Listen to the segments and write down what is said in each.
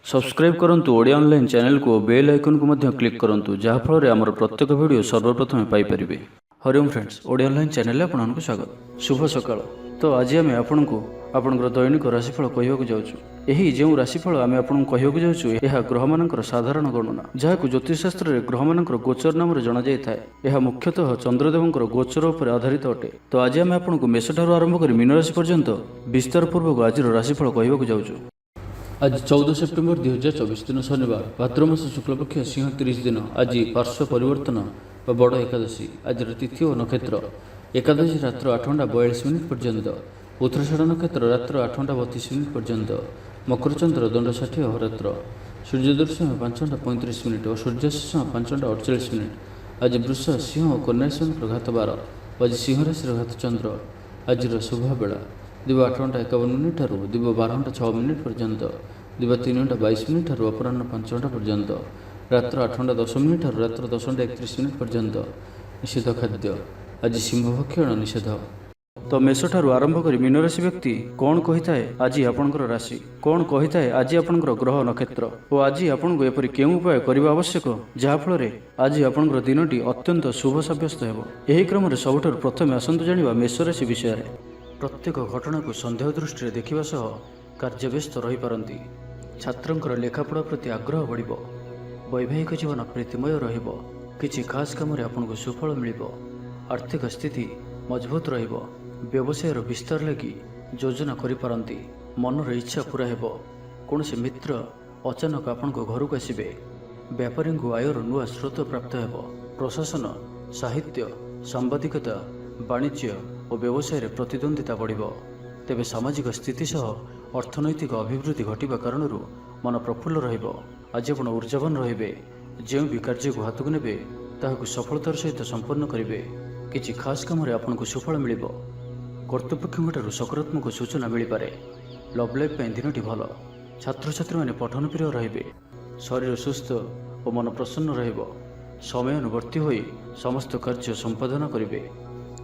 Subscribe करंतु Odia online channel को bell icon को मध्य क्लिक करंतु जहाँ फल आमर प्रत्येक वीडियो सर्वप्रथम Piper. Hariom friends, Odia online channel आपको स्वागत। शुभ सकाळ। तो आज आम आपको आपंकर दैनिक राशिफल कहवाक जाऊँ। यही जो राशिफल आम आपको कहवाक जाऊँ यह ग्रह मानकर साधारण गणना जहाँ ज्योतिषशास्त्र में ग्रह मानकर गोचर नाम जना जाए। यह मुख्यतः चंद्रदेवंकर गोचर उपर आधारित अटे। तो आज आम आपको मेषठार आरंभ कर मीन राशि पर्यंत विस्तार पूर्वक आज राशिफल कहवाक जाऊँ। आज 14 सेप्टेम्बर 2024 दिन शनिवार, भाद्रमास शुक्लपक्ष सिंह 30 दिन। आज पार्श्व परिवर्तन व बड़ एकादशी। आज तिथि और नक्षत्र एकादशी रात्र 8:42 पर्यंत, उत्तराषाढ़ नक्षत्र रात्र 8:32 पर्यंत, मकर चंद्र दंड 60 अहोरात्र, सूर्यदर्शन 5:35 और सूर्यास्त 5:48। आज वृष सिंह और कन्या राशि घात 12। आज सिंह राशि घात चंद्र। आज शुभ बेला दिव 8:51 ठारू दिव 12:06 पर्यंत, दिव 3:22 अपराह्न 5 पर्यंत, रात्र 8:10 ठारू रात्र 10:31 पर्यंत। निषेध खाद्य आज सिंह भक्षण निषेध। तो मेष ठारू आरंभ कर मीन राशि व्यक्ति कौन कही थाए आज आपणकर राशि, कौन कही थाए आज आपणकर ग्रह नक्षत्र और आज आपको एपरी केउं उपाय करबा आवश्यक जहाँफल आज आपणकर दिनटी अत्यंत शुभ सब्यस्त हेबो। एही क्रम सबुठारु प्रथमे आसंतु जानिबा मेष राशि विषय में। प्रत्येक घटना को सन्देह दृष्टि देखा सह कार्यव्यस्त रही पारती। छात्रंकर लेखापढ़ा प्रति आग्रह बढ़, वैवाहिक जीवन प्रीतिमय रहिबो। किछि खास काम आपको सुफल मिल, आर्थिक स्थिति मजबूत रहिबो। व्यवसाय विस्तार लगी योजना करिपारंती। मनर इच्छा पूरा हेबो। कौनसी मित्र अचानक आपण घर को आसबे। व्यापारी को आयर नुआ स्रोत प्राप्त हेबो। प्रशासन, साहित्य, सांबादिकता, वाणिज्य और व्यवसाय प्रतिद्वंदिता बढ़िबो। तेबे सामाजिक स्थिति सह अर्थनैतिक अभिवृद्धि घटिबा कारण मन प्रफुल्ल रहिबो। आज आपण ऊर्जावान रहिबे। जो भी कार्य को हाथ को नेबे ताहाकु सफलतार सहित संपन्न करिवे। किछि खास काम आपको सुफल मिलिबो। कर्तृपक्षों सकारात्मक सूचना मिल पारे। लव लाइफ दिनटी भल। छात्र छात्री मैंने पठन प्रिय रहिबे। शरीर सुस्थ और मन प्रसन्न रहिबो। समय अनुवर्ती होई समस्त कार्य संपादन करिवे।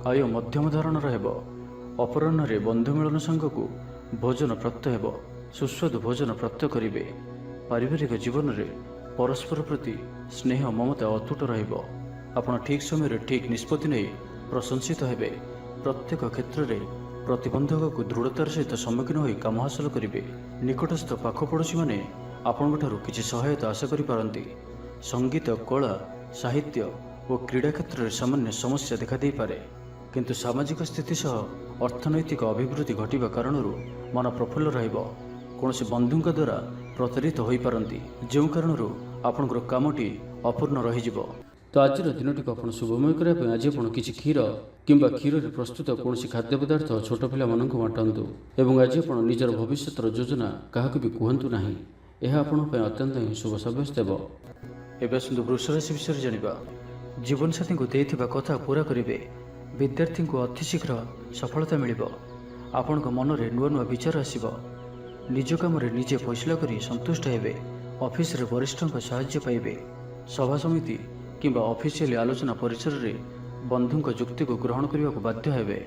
आय मध्यम धारण रहब। अपराह्न बंधु मिलन संघ को भोजन प्राप्त हेब। सुस्वादु भोजन प्राप्त करिवे। पारिवारिक जीवन में परस्पर प्रति स्नेह ममता अतुट रहिबो। आपण ठीक समय ठीक निष्पत्ति नहीं प्रशंसित हेबे। प्रत्येक क्षेत्र में प्रतिबंधक को दृढ़तार सहित सम्मुखीन होई काम हासिल करिवे। निकटस्थ पाखपड़ोशी माने आपणक ठारू किछि सहायता आशा करि पारंती। संगीत, कला, साहित्य और क्रीड़ा क्षेत्र में सामान्य समस्या देखा दे पारे, किंतु सामाजिक स्थिति सह अर्थनैतिक अभिवृद्धि घटिबा कारण मन प्रफुल्ल रहिबो। कौनसी बंधुଙ୍କ द्वारा प्रतारित होई पारंती, जो कारण आपणकर कामटी अपूर्ण रहिजिबो। तो आज दिनटी को आप शुभमय करने आज आप किसी क्षीर किंबा क्षीर प्रस्तुत कौन खाद्य पदार्थ छोट पिला मानक बांटतु एवं आज आप निजर भविष्यर योजना क्या भी कहतु ना। यह आप अत्यंत ही शुभ सब्यस्त हो। एवं आसतु वृष राशि विषय जाना। जीवन साथी को देथिबा कथा पूरा करेंगे। विद्यार्थी को अतिशीघ्र सफलता मिल। आपण मन में नुआ नुआ विचार आसब। निज कम निजे फैसला कर संतुष्ट हेबे। ऑफिस रे वरिष्ठों साहाय्य पाइबे। सभा समिति किंबा ऑफिशियल आलोचना परिसर में बंधुଙ୍କ जुक्ति को ग्रहण करने को बाध्य हेबे।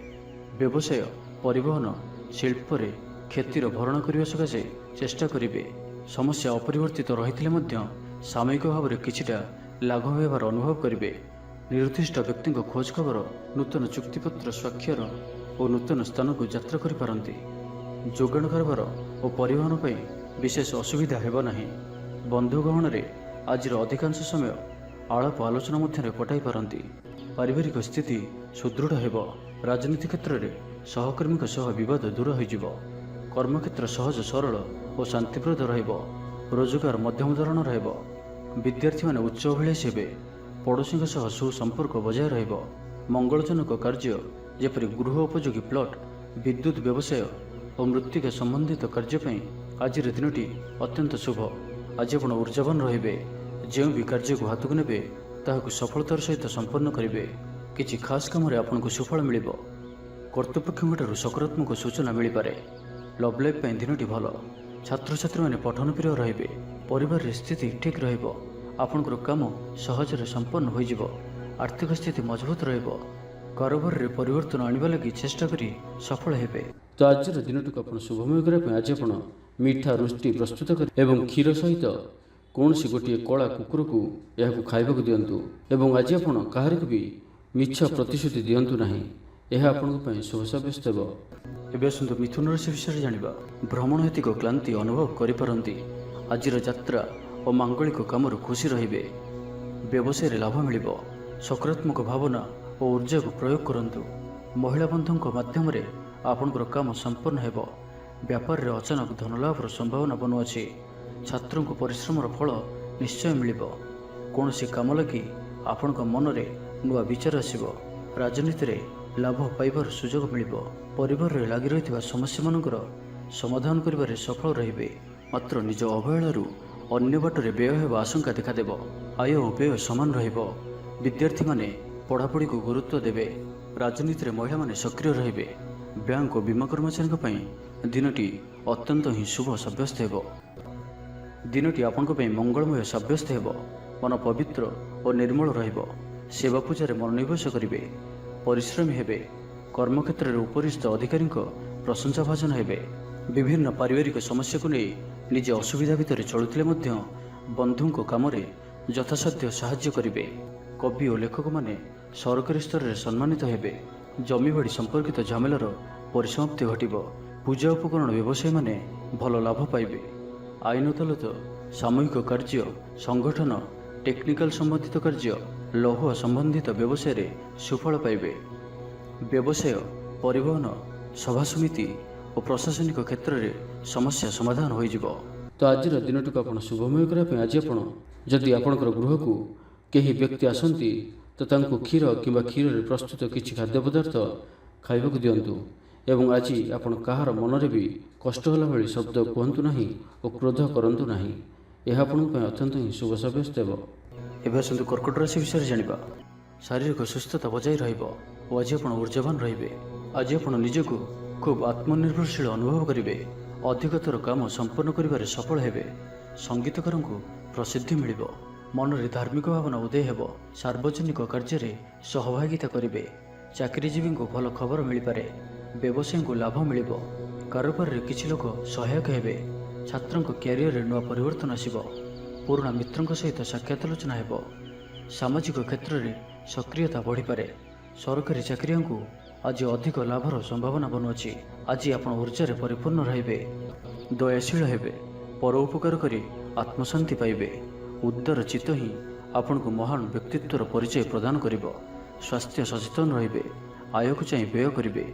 व्यवसाय, परिवहन, शिल्प रे क्षतिर भरण करने सकाशे चेष्टा करेंगे। समस्या अपरिवर्तित रही सामयिक भाव में किछिटा लाघव होबार अनुभव करेंगे। निर्दिष्ट व्यक्ति खोज खबर, नूतन चुक्तिपत्र स्वाक्षर और नूतन स्थान को यात्रा करि पारंती। जोगाण कारबार और परिवहन पर विशेष असुविधा हेब नाही। बंधु गहन रे आज अधिकांश समय आलाप आलोचना मध्य कटाई पारंती। पारिवारिक स्थिति सुदृढ़ हेब। राजनीति क्षेत्र में सहकर्मी सह विवाद दूर हो। कर्मक्षेत्र सहज सरल और शांतिप्रद रहिब। रोजगार मध्यम धरण रहिब। विद्यार्थी माने उच्च अभिलाषी हेबे। पड़ोशी सह सुसंपर्क बजाय रहिब। मंगलजनक कार्य जेपरि गृह उपयोगी प्लट, विद्युत व्यवसाय और मृत्तिका संबंधित कार्य आज दिनटी अत्यंत शुभ। आज आप ऊर्जावान रहिबे। जो भी कार्य को हाथ को नेबे ताहाकु सफलतार सहित संपन्न करिवे। किछि खास काम आपको सुफल मिल। कर्तृपक्षों सकारात्मक सूचना मिल पारे। लव लाइफ दिनटी भल। छात्र छात्री मैंने पठन प्रिय रहिबे। परिवार स्थिति ठीक रहिबो। आपणकर काम सहजरे संपन्न हो जिवो। आर्थिक स्थिति मजबूत रहिबो। कारोबार रे परिवर्तन आनिबा लगी चेष्टा करी सफल हेबे। तो आज दिनटी को आप शुभमय करने आज आप ମିଠା ରୁଟି ପ୍ରସ୍ତୁତ କରି ଏବଂ କ୍ଷୀର ସହିତ କୌଣସି ଗୋଟିଏ କଳା କୁକୁରକୁ ଏହାକୁ ଖାଇବାକୁ ଦିଅନ୍ତୁ। ଏବଂ ଆଜି ଆପଣ କାହାରିକୁ ବି ମିଛ ପ୍ରତିଶ୍ରୁତି ଦିଅନ୍ତୁ ନାହିଁ, ଏହା ଆପଣଙ୍କ ପାଇଁ ଶୁଭ ସାବ୍ୟସ୍ତ ହେବ। ଏବେ ଆସନ୍ତୁ ମିଥୁନ ରାଶି ବିଷୟରେ ଜାଣିବା। ଭ୍ରମଣ ହେତିକ କ୍ଳାନ୍ତି ଅନୁଭବ କରିପାରନ୍ତି। ଆଜିର ଯାତ୍ରା ଓ ମାଙ୍ଗଳିକ କାମରୁ ଖୁସି ରହିବେ। ବ୍ୟବସାୟରେ ଲାଭ ମିଳିବ। ସକାରାତ୍ମକ ଭାବନା ଓ ଉର୍ଜାକୁ ପ୍ରୟୋଗ କରନ୍ତୁ। ମହିଳା ବନ୍ଧୁଙ୍କ ମାଧ୍ୟମରେ ଆପଣଙ୍କର କାମ ସମ୍ପନ୍ନ ହେବ। ବ୍ୟାପାରରେ ଅଚାନକ ଧନଲାଭର ସମ୍ଭାବନା ବନୁଅଛି। ଛାତ୍ରଙ୍କୁ ପରିଶ୍ରମର ଫଳ ନିଶ୍ଚୟ ମିଳିବ। କୌଣସି କାମ ଲାଗି ଆପଣଙ୍କ ମନରେ ନୂଆ ବିଚାର ଆସିବ। ରାଜନୀତିରେ ଲାଭ ପାଇବାର ସୁଯୋଗ ମିଳିବ। ପରିବାରରେ ଲାଗି ରହିଥିବା ସମସ୍ୟାମାନଙ୍କର ସମାଧାନ କରିବାରେ ସଫଳ ରହିବେ। ମାତ୍ର ନିଜ ଅବହେଳାରୁ ଅନ୍ୟ ବାଟରେ ବ୍ୟୟ ହେବା ଆଶଙ୍କା ଦେଖାଦେବ। ଆୟ ଓ ବ୍ୟୟ ସମାନ ରହିବ। ବିଦ୍ୟାର୍ଥୀମାନେ ପଢ଼ାପଢ଼ିକୁ ଗୁରୁତ୍ୱ ଦେବେ। ରାଜନୀତିରେ ମହିଳାମାନେ ସକ୍ରିୟ ରହିବେ। ବ୍ୟାଙ୍କ ଓ ବୀମା କର୍ମଚାରୀଙ୍କ ପାଇଁ ଦିନଟି ଅତ୍ୟନ୍ତ ହିଁ ଶୁଭ ସାବ୍ୟସ୍ତ ହେବ। ଦିନଟି ଆପଣଙ୍କ ପାଇଁ ମଙ୍ଗଳମୟ ସାବ୍ୟସ୍ତ ହେବ। ମନ ପବିତ୍ର ଓ ନିର୍ମଳ ରହିବ। ସେବା ପୂଜାରେ ମନୋନିବେଶ କରିବେ। ପରିଶ୍ରମୀ ହେବେ। କର୍ମକ୍ଷେତ୍ରରେ ଉପରିସ୍ଥ ଅଧିକାରୀଙ୍କ ପ୍ରଶଂସା ଭାଜନ ହେବେ। ବିଭିନ୍ନ ପାରିବାରିକ ସମସ୍ୟାକୁ ନେଇ ନିଜେ ଅସୁବିଧା ଭିତରେ ଚଳୁଥିଲେ ମଧ୍ୟ ବନ୍ଧୁଙ୍କ କାମରେ ଯଥାସାଧ୍ୟ ସାହାଯ୍ୟ କରିବେ। କବି ଓ ଲେଖକମାନେ ସରକାରୀ ସ୍ତରରେ ସମ୍ମାନିତ ହେବେ। ଜମିବାଡ଼ି ସମ୍ପର୍କିତ ଝାମେଲାର ପରିସମାପ୍ତି ଘଟିବ। ପୂଜା ଉପକରଣ ବ୍ୟବସାୟୀମାନେ ଭଲ ଲାଭ ପାଇବେ। ଆଇନ ଅଦାଲତ, ସାମୂହିକ କାର୍ଯ୍ୟ, ସଂଗଠନ, ଟେକ୍ନିକାଲ ସମ୍ବନ୍ଧିତ କାର୍ଯ୍ୟ, ଲୌହ ସମ୍ବନ୍ଧିତ ବ୍ୟବସାୟରେ ସୁଫଳ ପାଇବେ। ବ୍ୟବସାୟ, ପରିବହନ, ସଭାସମିତି ଓ ପ୍ରଶାସନିକ କ୍ଷେତ୍ରରେ ସମସ୍ୟା ସମାଧାନ ହୋଇଯିବ। ତ ଆଜିର ଦିନଟିକୁ ଆପଣ ଶୁଭମୟ କରିବା ପାଇଁ ଆଜି ଆପଣ ଯଦି ଆପଣଙ୍କର ଗୃହକୁ କେହି ବ୍ୟକ୍ତି ଆସନ୍ତି ତ ତାଙ୍କୁ କ୍ଷୀର କିମ୍ବା କ୍ଷୀରରେ ପ୍ରସ୍ତୁତ କିଛି ଖାଦ୍ୟ ପଦାର୍ଥ ଖାଇବାକୁ ଦିଅନ୍ତୁ। ଏବଂ ଆଜି ଆପଣ କାହାର ମନରେ ବି କଷ୍ଟ ହେଲା ଭଳି ଶବ୍ଦ କୁହନ୍ତୁ ନାହିଁ ଓ କ୍ରୋଧ କରନ୍ତୁ ନାହିଁ। ଏହା ଆପଣଙ୍କ ପାଇଁ ଅତ୍ୟନ୍ତ ହିଁ ଶୁଭ ସାବ୍ୟସ୍ତ ହେବ। ଏବେ ଆସନ୍ତୁ କର୍କଟ ରାଶି ବିଷୟରେ ଜାଣିବା। ଶାରୀରିକ ସୁସ୍ଥତା ବଜାୟ ରହିବ ଓ ଆଜି ଆପଣ ଊର୍ଜାବାନ ରହିବେ। ଆଜି ଆପଣ ନିଜକୁ ଖୁବ୍ ଆତ୍ମନିର୍ଭରଶୀଳ ଅନୁଭବ କରିବେ। ଅଧିକତର କାମ ସମ୍ପନ୍ନ କରିବାରେ ସଫଳ ହେବେ। ସଙ୍ଗୀତକାରଙ୍କୁ ପ୍ରସିଦ୍ଧି ମିଳିବ। ମନରେ ଧାର୍ମିକ ଭାବନା ଉଦୟ ହେବ। ସାର୍ବଜନିକ କାର୍ଯ୍ୟରେ ସହଭାଗିତା କରିବେ। ଚାକିରିଜୀବୀଙ୍କୁ ଭଲ ଖବର ମିଳିପାରେ। ବ୍ୟବସାୟୀଙ୍କୁ ଲାଭ ମିଳିବ। କାରୋବାରରେ କିଛି ଲୋକ ସହାୟକ ହେବେ। ଛାତ୍ରଙ୍କ କ୍ୟାରିୟରରେ ନୂଆ ପରିବର୍ତ୍ତନ ଆସିବ। ପୁରୁଣା ମିତ୍ରଙ୍କ ସହିତ ସାକ୍ଷାତ ଆଲୋଚନା ହେବ। ସାମାଜିକ କ୍ଷେତ୍ରରେ ସକ୍ରିୟତା ବଢ଼ିପାରେ। ସରକାରୀ ଚାକିରିଆଙ୍କୁ ଆଜି ଅଧିକ ଲାଭର ସମ୍ଭାବନା ବନୁଅଛି। ଆଜି ଆପଣ ଊର୍ଜାରେ ପରିପୂର୍ଣ୍ଣ ରହିବେ। ଦୟାଶୀଳ ହେବେ। ପର ଉପକାର କରି ଆତ୍ମଶାନ୍ତି ପାଇବେ। ଉଦାର ଚିତ୍ତ ହିଁ ଆପଣଙ୍କୁ ମହାନ ବ୍ୟକ୍ତିତ୍ୱର ପରିଚୟ ପ୍ରଦାନ କରିବ। ସ୍ୱାସ୍ଥ୍ୟ ସଚେତନ ରହିବେ। ଆୟକୁ ଚାହିଁ ବ୍ୟୟ କରିବେ।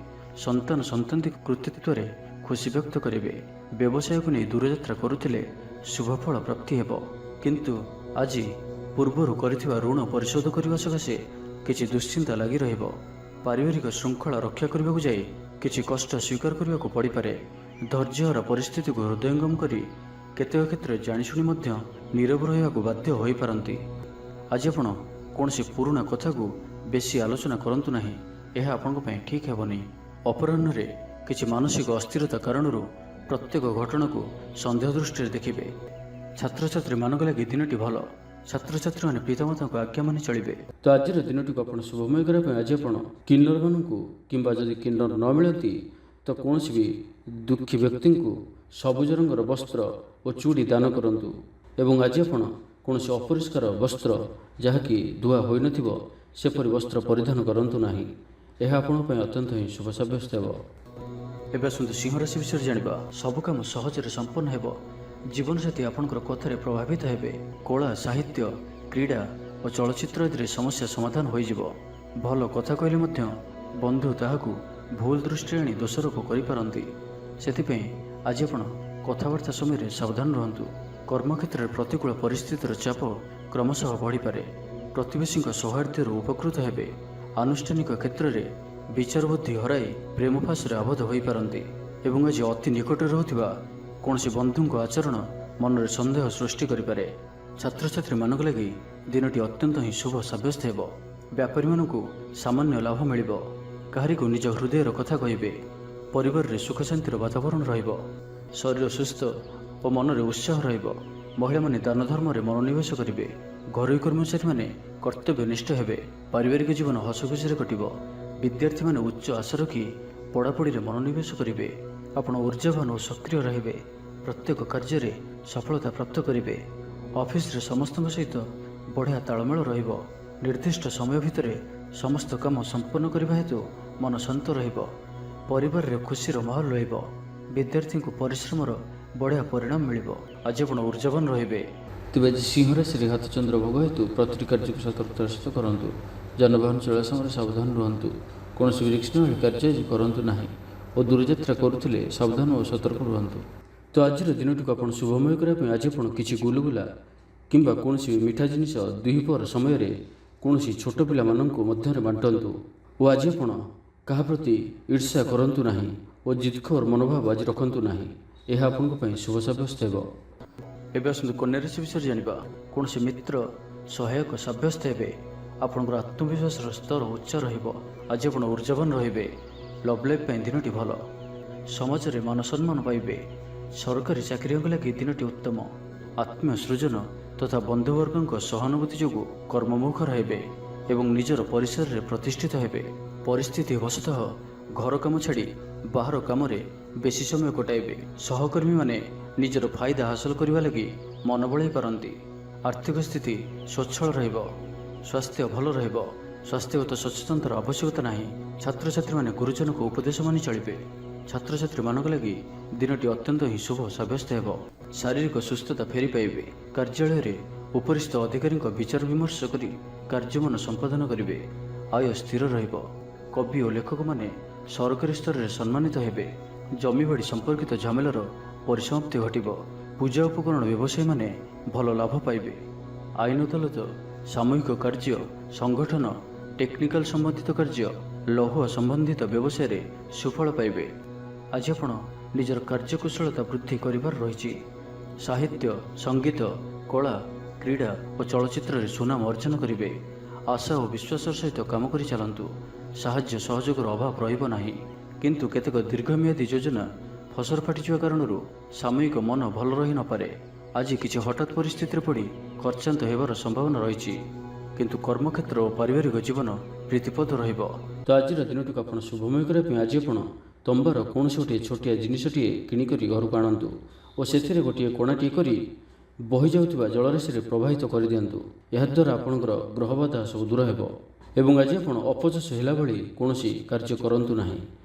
ସନ୍ତାନ ସନ୍ତତିଙ୍କ କୃତିତ୍ୱରେ ଖୁସି ବ୍ୟକ୍ତ କରିବେ। ବ୍ୟବସାୟକୁ ନେଇ ଦୂରଯାତ୍ରା କରୁଥିଲେ ଶୁଭଫଳ ପ୍ରାପ୍ତି ହେବ। କିନ୍ତୁ ଆଜି ପୂର୍ବରୁ କରିଥିବା ଋଣ ପରିଶୋଧ କରିବା ସକାଶେ କିଛି ଦୁଶ୍ଚିନ୍ତା ଲାଗି ରହିବ। ପାରିବାରିକ ଶୃଙ୍ଖଳା ରକ୍ଷା କରିବାକୁ ଯାଇ କିଛି କଷ୍ଟ ସ୍ୱୀକାର କରିବାକୁ ପଡ଼ିପାରେ। ଧୈର୍ଯ୍ୟହରା ପରିସ୍ଥିତିକୁ ହୃଦୟଙ୍ଗମ କରି କେତେକ କ୍ଷେତ୍ରରେ ଜାଣିଶୁଣି ମଧ୍ୟ ନୀରବ ରହିବାକୁ ବାଧ୍ୟ ହୋଇପାରନ୍ତି। ଆଜି ଆପଣ କୌଣସି ପୁରୁଣା କଥାକୁ ବେଶୀ ଆଲୋଚନା କରନ୍ତୁ ନାହିଁ। ଏହା ଆପଣଙ୍କ ପାଇଁ ଠିକ୍ ହେବନି। ଅପରାହ୍ନରେ କିଛି ମାନସିକ ଅସ୍ଥିରତା କାରଣରୁ ପ୍ରତ୍ୟେକ ଘଟଣାକୁ ସନ୍ଦେହ ଦୃଷ୍ଟିରେ ଦେଖିବେ। ଛାତ୍ରଛାତ୍ରୀମାନଙ୍କ ଲାଗି ଦିନଟି ଭଲ। ଛାତ୍ରଛାତ୍ରୀମାନେ ପିତାମାତାଙ୍କ ଆଜ୍ଞା ମାନି ଚଳିବେ। ତ ଆଜିର ଦିନଟିକୁ ଆପଣ ଶୁଭମୟ କରିବା ପାଇଁ ଆଜି ଆପଣ କିନ୍ନରମାନଙ୍କୁ କିମ୍ବା ଯଦି କିନ୍ନର ନ ମିଳନ୍ତି ତ କୌଣସି ବି ଦୁଃଖୀ ବ୍ୟକ୍ତିଙ୍କୁ ସବୁଜ ରଙ୍ଗର ବସ୍ତ୍ର ଓ ଚୁଡ଼ି ଦାନ କରନ୍ତୁ। ଏବଂ ଆଜି ଆପଣ କୌଣସି ଅପରିଷ୍କାର ବସ୍ତ୍ର ଯାହାକି ଧୁଆ ହୋଇନଥିବ ସେପରି ବସ୍ତ୍ର ପରିଧାନ କରନ୍ତୁ ନାହିଁ। ଏହା ଆପଣଙ୍କ ପାଇଁ ଅତ୍ୟନ୍ତ ହିଁ ଶୁଭ ସାବ୍ୟସ୍ତ ହେବ। ଏବେ ଆସନ୍ତୁ ସିଂହ ରାଶି ବିଷୟରେ ଜାଣିବା। ସବୁ କାମ ସହଜରେ ସମ୍ପନ୍ନ ହେବ। ଜୀବନସାଥୀ ଆପଣଙ୍କର କଥାରେ ପ୍ରଭାବିତ ହେବେ। କଳା, ସାହିତ୍ୟ, କ୍ରୀଡ଼ା ଓ ଚଳଚ୍ଚିତ୍ର ଆଦିରେ ସମସ୍ୟା ସମାଧାନ ହୋଇଯିବ। ଭଲ କଥା କହିଲେ ମଧ୍ୟ ବନ୍ଧୁ ତାହାକୁ ଭୁଲ ଦୃଷ୍ଟିରେ ଆଣି ଦୋଷାରୋପ କରିପାରନ୍ତି। ସେଥିପାଇଁ ଆଜି ଆପଣ କଥାବାର୍ତ୍ତା ସମୟରେ ସାବଧାନ ରୁହନ୍ତୁ। କର୍ମକ୍ଷେତ୍ରରେ ପ୍ରତିକୂଳ ପରିସ୍ଥିତିର ଚାପ କ୍ରମଶଃ ବଢ଼ିପାରେ। ପ୍ରତିବେଶୀଙ୍କ ସୌହାର୍ଦ୍ଦ୍ୟରୁ ଉପକୃତ ହେବେ। ଆନୁଷ୍ଠାନିକ କ୍ଷେତ୍ରରେ ବିଚାର ବୁଦ୍ଧି ହରାଇ ପ୍ରେମ ଫାଶରେ ଆବଦ୍ଧ ହୋଇପାରନ୍ତି। ଏବଂ ଆଜି ଅତି ନିକଟରେ ରହୁଥିବା କୌଣସି ବନ୍ଧୁଙ୍କ ଆଚରଣ ମନରେ ସନ୍ଦେହ ସୃଷ୍ଟି କରିପାରେ। ଛାତ୍ରଛାତ୍ରୀମାନଙ୍କ ଲାଗି ଦିନଟି ଅତ୍ୟନ୍ତ ହିଁ ଶୁଭ ସାବ୍ୟସ୍ତ ହେବ। ବ୍ୟାପାରୀମାନଙ୍କୁ ସାମାନ୍ୟ ଲାଭ ମିଳିବ। କାହାରିକୁ ନିଜ ହୃଦୟର କଥା କହିବେ। ପରିବାରରେ ସୁଖ ଶାନ୍ତିର ବାତାବରଣ ରହିବ। ଶରୀର ସୁସ୍ଥ ଓ ମନରେ ଉତ୍ସାହ ରହିବ। ମହିଳାମାନେ ଦାନ ଧର୍ମରେ ମନୋନିବେଶ କରିବେ। ଘରୋଇ କର୍ମଚାରୀମାନେ କର୍ତ୍ତବ୍ୟନିଷ୍ଠ ହେବେ। ପାରିବାରିକ ଜୀବନ ହସଖୁସିରେ କଟିବ। ବିଦ୍ୟାର୍ଥୀମାନେ ଉଚ୍ଚ ଆଶା ରଖି ପଢ଼ାପଢ଼ିରେ ମନୋନିବେଶ କରିବେ। ଆପଣ ଊର୍ଜାବାନ ଓ ସକ୍ରିୟ ରହିବେ। ପ୍ରତ୍ୟେକ କାର୍ଯ୍ୟରେ ସଫଳତା ପ୍ରାପ୍ତ କରିବେ। ଅଫିସରେ ସମସ୍ତଙ୍କ ସହିତ ବଢ଼ିଆ ତାଳମେଳ ରହିବ। ନିର୍ଦ୍ଦିଷ୍ଟ ସମୟ ଭିତରେ ସମସ୍ତ କାମ ସମ୍ପୂର୍ଣ୍ଣ କରିବା ହେତୁ ମନ ଶାନ୍ତ ରହିବ। ପରିବାରରେ ଖୁସିର ମାହୋଲ ରହିବ। ବିଦ୍ୟାର୍ଥୀଙ୍କୁ ପରିଶ୍ରମର ବଢ଼ିଆ ପରିଣାମ ମିଳିବ। ଆଜି ଆପଣ ଉର୍ଜାବାନ ରହିବେ। ତେବେ ଆଜି ସିଂହ ରାଶିରେ ହାତଚନ୍ଦ୍ର ଭୋଗ ହେତୁ ପ୍ରତିଟି କାର୍ଯ୍ୟକୁ ସତର୍କତାର ସହିତ କରନ୍ତୁ। ଯାନବାହନ ଚଳାଇବା ସମୟରେ ସାବଧାନ ରୁହନ୍ତୁ। କୌଣସି ରିସ୍କ କାର୍ଯ୍ୟ ଆଜି କରନ୍ତୁ ନାହିଁ ଓ ଦୂରଯାତ୍ରା କରୁଥିଲେ ସାବଧାନ ଓ ସତର୍କ ରୁହନ୍ତୁ। ତ ଆଜିର ଦିନଟିକୁ ଆପଣ ଶୁଭମୟ କରିବା ପାଇଁ ଆଜି ଆପଣ କିଛି ଗୁଲୁଗୁଲା କିମ୍ବା କୌଣସି ମିଠା ଜିନିଷ ଦ୍ୱିପହର ସମୟରେ କୌଣସି ଛୋଟ ପିଲାମାନଙ୍କ ମଧ୍ୟରେ ବାଣ୍ଟନ୍ତୁ। ଓ ଆଜି ଆପଣ କାହା ପ୍ରତି ଈର୍ଷା କରନ୍ତୁ ନାହିଁ ଓ ଜିଦଖୋର ମନୋଭାବ ଆଜି ରଖନ୍ତୁ ନାହିଁ। ଏହା ଆପଣଙ୍କ ପାଇଁ ଶୁଭ ସାବ୍ୟସ୍ତ ହେବ। ଏବେ ଆସନ୍ତୁ କନ୍ୟା ରାଶି ବିଷୟରେ ଜାଣିବା। କୌଣସି ମିତ୍ର ସହାୟକ ସାବ୍ୟସ୍ତ ହେବେ। ଆପଣଙ୍କର ଆତ୍ମବିଶ୍ୱାସର ସ୍ତର ଉଚ୍ଚ ରହିବ। ଆଜି ଆପଣ ଉର୍ଜାବାନ ରହିବେ। ଲଭ୍ ଲାଇଫ୍ ପାଇଁ ଦିନଟି ଭଲ। ସମାଜରେ ମାନ ସମ୍ମାନ ପାଇବେ। ସରକାରୀ ଚାକିରିଙ୍କ ଲାଗି ଦିନଟି ଉତ୍ତମ। ଆତ୍ମୀୟ ସୃଜନ ତଥା ବନ୍ଧୁବର୍ଗଙ୍କ ସହାନୁଭୂତି ଯୋଗୁଁ କର୍ମମୁଖ ରହିବେ ଏବଂ ନିଜର ପରିସରରେ ପ୍ରତିଷ୍ଠିତ ହେବେ। ପରିସ୍ଥିତି ବଶତଃ ଘର କାମ ଛାଡ଼ି ବାହାର କାମରେ ବେଶୀ ସମୟ କଟାଇବେ। ସହକର୍ମୀମାନେ ନିଜର ଫାଇଦା ହାସଲ କରିବା ଲାଗି ମନ ବଳାଇ ପାରନ୍ତି। ଆର୍ଥିକ ସ୍ଥିତି ସ୍ୱଚ୍ଛଳ ରହିବ। ସ୍ୱାସ୍ଥ୍ୟ ଭଲ ରହିବ। ସ୍ୱାସ୍ଥ୍ୟଗତ ସଚେତନତାର ଆବଶ୍ୟକତା ନାହିଁ। ଛାତ୍ରଛାତ୍ରୀମାନେ ଗୁରୁଜନଙ୍କ ଉପଦେଶ ମାନି ଚଳିବେ। ଛାତ୍ରଛାତ୍ରୀମାନଙ୍କ ଲାଗି ଦିନଟି ଅତ୍ୟନ୍ତ ହିଁ ଶୁଭ ସାବ୍ୟସ୍ତ ହେବ। ଶାରୀରିକ ସୁସ୍ଥତା ଫେରି ପାଇବେ। କାର୍ଯ୍ୟାଳୟରେ ଉପରିସ୍ଥ ଅଧିକାରୀଙ୍କ ବିଚାର ବିମର୍ଶ କରି କାର୍ଯ୍ୟମାନ ସମ୍ପାଦନ କରିବେ। ଆୟ ସ୍ଥିର ରହିବ। କବି ଓ ଲେଖକମାନେ ସରକାରୀ ସ୍ତରରେ ସମ୍ମାନିତ ହେବେ। ଜମିବାଡ଼ି ସମ୍ପର୍କିତ ଝାମେଲାର ପରିସମାପ୍ତି ଘଟିବ। ପୂଜା ଉପକରଣ ବ୍ୟବସାୟୀମାନେ ଭଲ ଲାଭ ପାଇବେ। ଆଇନ ଅଦାଲତ, ସାମୂହିକ କାର୍ଯ୍ୟ, ସଂଗଠନ, ଟେକ୍ନିକାଲ ସମ୍ବନ୍ଧିତ କାର୍ଯ୍ୟ, ଲୌହ ସମ୍ବନ୍ଧିତ ବ୍ୟବସାୟରେ ସୁଫଳ ପାଇବେ। ଆଜି ଆପଣ ନିଜର କାର୍ଯ୍ୟକୁଶଳତା ବୃଦ୍ଧି କରିବାର ରହିଛି। ସାହିତ୍ୟ, ସଙ୍ଗୀତ, କଳା, କ୍ରୀଡ଼ା ଓ ଚଳଚ୍ଚିତ୍ରରେ ସୁନାମ ଅର୍ଜନ କରିବେ। ଆଶା ଓ ବିଶ୍ୱାସର ସହିତ କାମ କରି ଚାଲନ୍ତୁ। ସାହାଯ୍ୟ ସହଯୋଗର ଅଭାବ ରହିବ ନାହିଁ। କିନ୍ତୁ କେତେକ ଦୀର୍ଘମିଆଦୀ ଯୋଜନା ଫସର ଫାଟିଯିବା କାରଣରୁ ସାମୟିକ ମନ ଭଲ ରହିନପାରେ। ଆଜି କିଛି ହଠାତ୍ ପରିସ୍ଥିତିରେ ପଡ଼ି ଖର୍ଚ୍ଚାନ୍ତ ହେବାର ସମ୍ଭାବନା ରହିଛି। କିନ୍ତୁ କର୍ମକ୍ଷେତ୍ର ଓ ପାରିବାରିକ ଜୀବନ ପ୍ରୀତିପଦ ରହିବ। ତ ଆଜିର ଦିନଟିକୁ ଆପଣ ଶୁଭମୟ କରିବା ପାଇଁ ଆଜି ଆପଣ ତମ୍ବାର କୌଣସି ଗୋଟିଏ ଛୋଟିଆ ଜିନିଷଟିଏ କିଣିକରି ଘରକୁ ଆଣନ୍ତୁ ଓ ସେଥିରେ ଗୋଟିଏ କୋଣାଟିଏ କରି ବହିଯାଉଥିବା ଜଳରାଶିରେ ପ୍ରବାହିତ କରିଦିଅନ୍ତୁ। ଏହାଦ୍ୱାରା ଆପଣଙ୍କର ଗ୍ରହବାଧା ସବୁ ଦୂର ହେବ ଏବଂ ଆଜି ଆପଣ ଅପଯଶ ହେଲା ଭଳି କୌଣସି କାର୍ଯ୍ୟ କରନ୍ତୁ ନାହିଁ।